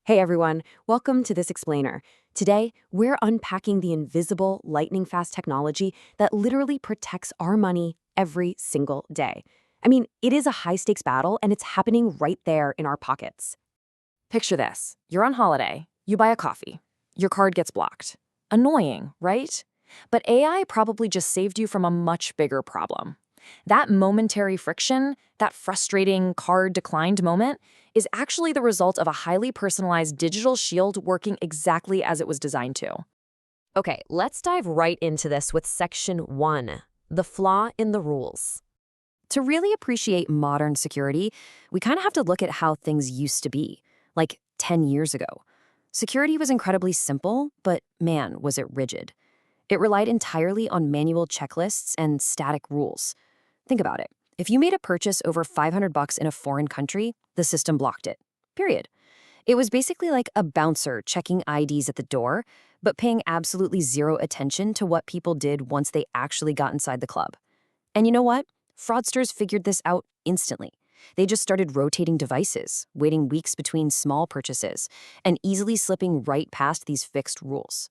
Hey everyone, welcome to this explainer. Today, we're unpacking the invisible, lightning-fast technology that literally protects our money every single day. I mean, it is a high-stakes battle, and it's happening right there in our pockets. Picture this. You're on holiday. You buy a coffee. Your card gets blocked. Annoying, right? But AI probably just saved you from a much bigger problem. That momentary friction, that frustrating card declined moment, is actually the result of a highly personalized digital shield working exactly as it was designed to. Okay, let's dive right into this with Section 1, the flaw in the rules. To really appreciate modern security, we kind of have to look at how things used to be, like 10 years ago. Security was incredibly simple, but man, was it rigid. It relied entirely on manual checklists and static rules. Think about it. If you made a purchase over $500 in a foreign country, the system blocked it. Period. It was basically like a bouncer checking IDs at the door, but paying absolutely zero attention to what people did once they actually got inside the club. And you know what? Fraudsters figured this out instantly. They just started rotating devices, waiting weeks between small purchases, and easily slipping right past these fixed rules.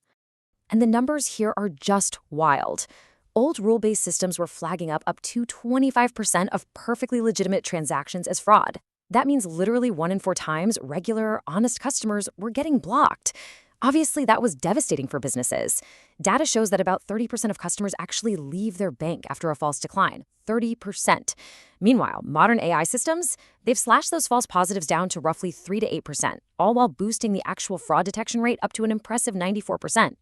And the numbers here are just wild. Old rule-based systems were flagging up to 25% of perfectly legitimate transactions as fraud. That means literally 1 in 4 times regular, honest customers were getting blocked. Obviously, that was devastating for businesses. Data shows that about 30% of customers actually leave their bank after a false decline. 30%. Meanwhile, modern AI systems, they've slashed those false positives down to roughly 3 to 8%, all while boosting the actual fraud detection rate up to an impressive 94%.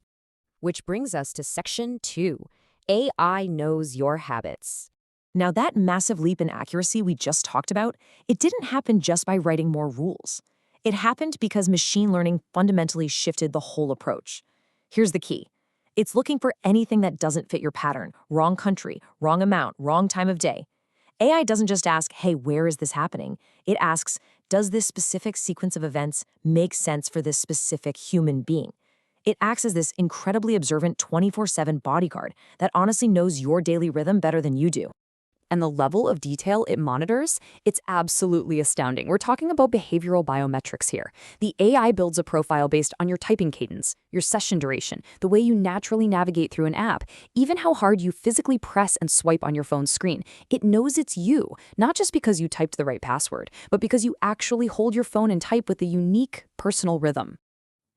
Which brings us to Section 2. AI knows your habits. Now, that massive leap in accuracy we just talked about, it didn't happen just by writing more rules. It happened because machine learning fundamentally shifted the whole approach. Here's the key. It's looking for anything that doesn't fit your pattern, wrong country, wrong amount, wrong time of day. AI doesn't just ask, hey, where is this happening? It asks, does this specific sequence of events make sense for this specific human being? It acts as this incredibly observant 24/7 bodyguard that honestly knows your daily rhythm better than you do. And the level of detail it monitors, it's absolutely astounding. We're talking about behavioral biometrics here. The AI builds a profile based on your typing cadence, your session duration, the way you naturally navigate through an app, even how hard you physically press and swipe on your phone's screen. It knows it's you, not just because you typed the right password, but because you actually hold your phone and type with a unique personal rhythm.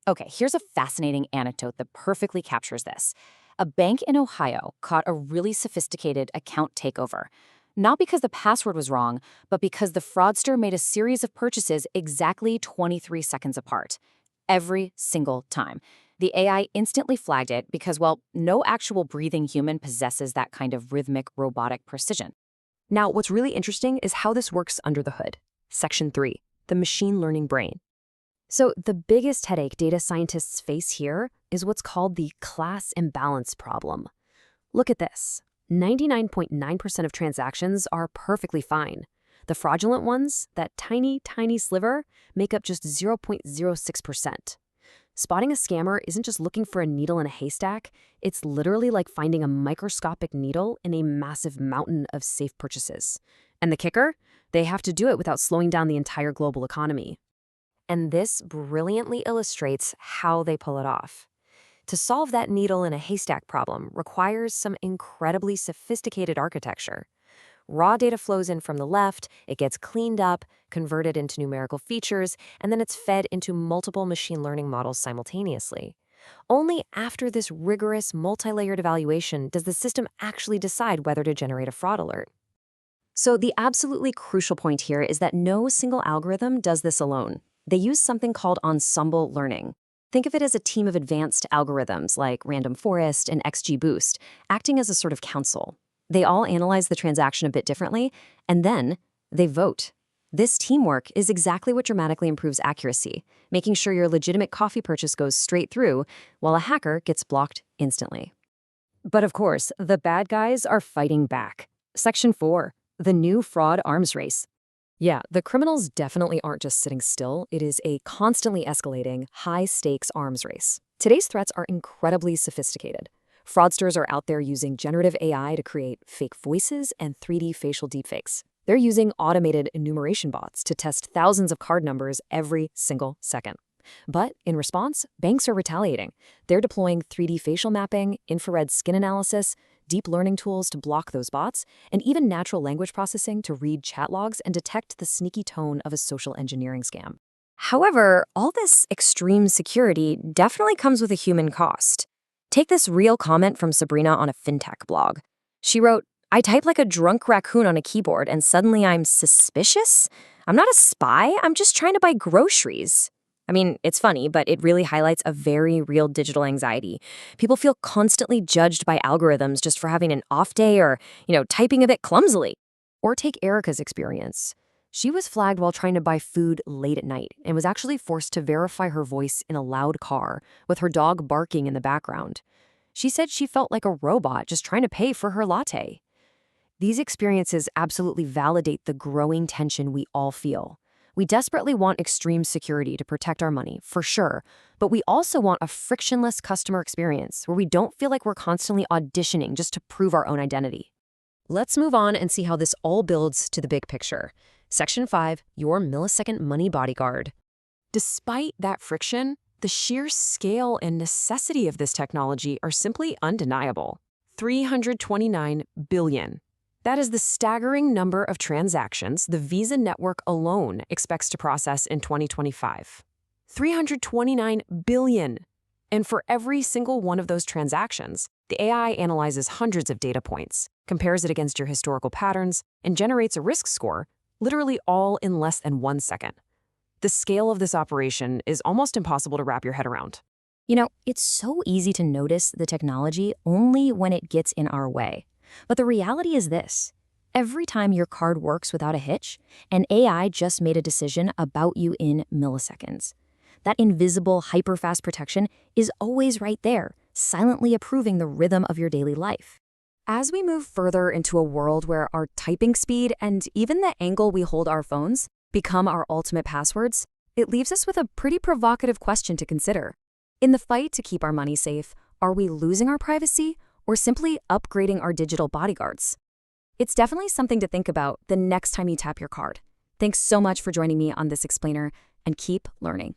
Okay, here's a fascinating anecdote that perfectly captures this. A bank in Ohio caught a really sophisticated account takeover. Not because the password was wrong, but because the fraudster made a series of purchases exactly 23 seconds apart. Every single time. The AI instantly flagged it because, well, no actual breathing human possesses that kind of rhythmic robotic precision. Now, what's really interesting is how this works under the hood. Section 3, the machine learning brain. So the biggest headache data scientists face here is what's called the class imbalance problem. Look at this. 99.9% of transactions are perfectly fine. The fraudulent ones, that tiny, tiny sliver, make up just 0.06%. Spotting a scammer isn't just looking for a needle in a haystack. It's literally like finding a microscopic needle in a massive mountain of safe purchases. And the kicker? They have to do it without slowing down the entire global economy. And this brilliantly illustrates how they pull it off. To solve that needle in a haystack problem requires some incredibly sophisticated architecture. Raw data flows in from the left, it gets cleaned up, converted into numerical features, and then it's fed into multiple machine learning models simultaneously. Only after this rigorous, multi-layered evaluation does the system actually decide whether to generate a fraud alert. So the absolutely crucial point here is that no single algorithm does this alone. They use something called ensemble learning. Think of it as a team of advanced algorithms like Random Forest and XGBoost, acting as a sort of council. They all analyze the transaction a bit differently, and then they vote. This teamwork is exactly what dramatically improves accuracy, making sure your legitimate coffee purchase goes straight through, while a hacker gets blocked instantly. But of course, the bad guys are fighting back. Section 4, the new fraud arms race. Yeah, the criminals definitely aren't just sitting still. It is a constantly escalating, high-stakes arms race. Today's threats are incredibly sophisticated. Fraudsters are out there using generative AI to create fake voices and 3D facial deepfakes. They're using automated enumeration bots to test thousands of card numbers every single second. But in response, banks are retaliating. They're deploying 3D facial mapping, infrared skin analysis, deep learning tools to block those bots, and even natural language processing to read chat logs and detect the sneaky tone of a social engineering scam. However, all this extreme security definitely comes with a human cost. Take this real comment from Sabrina on a fintech blog. She wrote, "I type like a drunk raccoon on a keyboard and suddenly I'm suspicious? I'm not a spy, I'm just trying to buy groceries." I mean, it's funny, but it really highlights a very real digital anxiety. People feel constantly judged by algorithms just for having an off day or, typing a bit clumsily. Or take Erica's experience. She was flagged while trying to buy food late at night and was actually forced to verify her voice in a loud car with her dog barking in the background. She said she felt like a robot just trying to pay for her latte. These experiences absolutely validate the growing tension we all feel. We desperately want extreme security to protect our money, for sure, but we also want a frictionless customer experience where we don't feel like we're constantly auditioning just to prove our own identity. Let's move on and see how this all builds to the big picture. Section 5, your millisecond money bodyguard. Despite that friction, the sheer scale and necessity of this technology are simply undeniable. 329 billion. That is the staggering number of transactions the Visa network alone expects to process in 2025. 329 billion. And for every single one of those transactions, the AI analyzes hundreds of data points, compares it against your historical patterns, and generates a risk score, literally all in less than 1 second. The scale of this operation is almost impossible to wrap your head around. It's so easy to notice the technology only when it gets in our way. But the reality is this. Every time your card works without a hitch, an AI just made a decision about you in milliseconds. That invisible, hyper-fast protection is always right there, silently approving the rhythm of your daily life. As we move further into a world where our typing speed and even the angle we hold our phones become our ultimate passwords, it leaves us with a pretty provocative question to consider. In the fight to keep our money safe, are we losing our privacy or simply upgrading our digital bodyguards? It's definitely something to think about the next time you tap your card. Thanks so much for joining me on this explainer, and keep learning.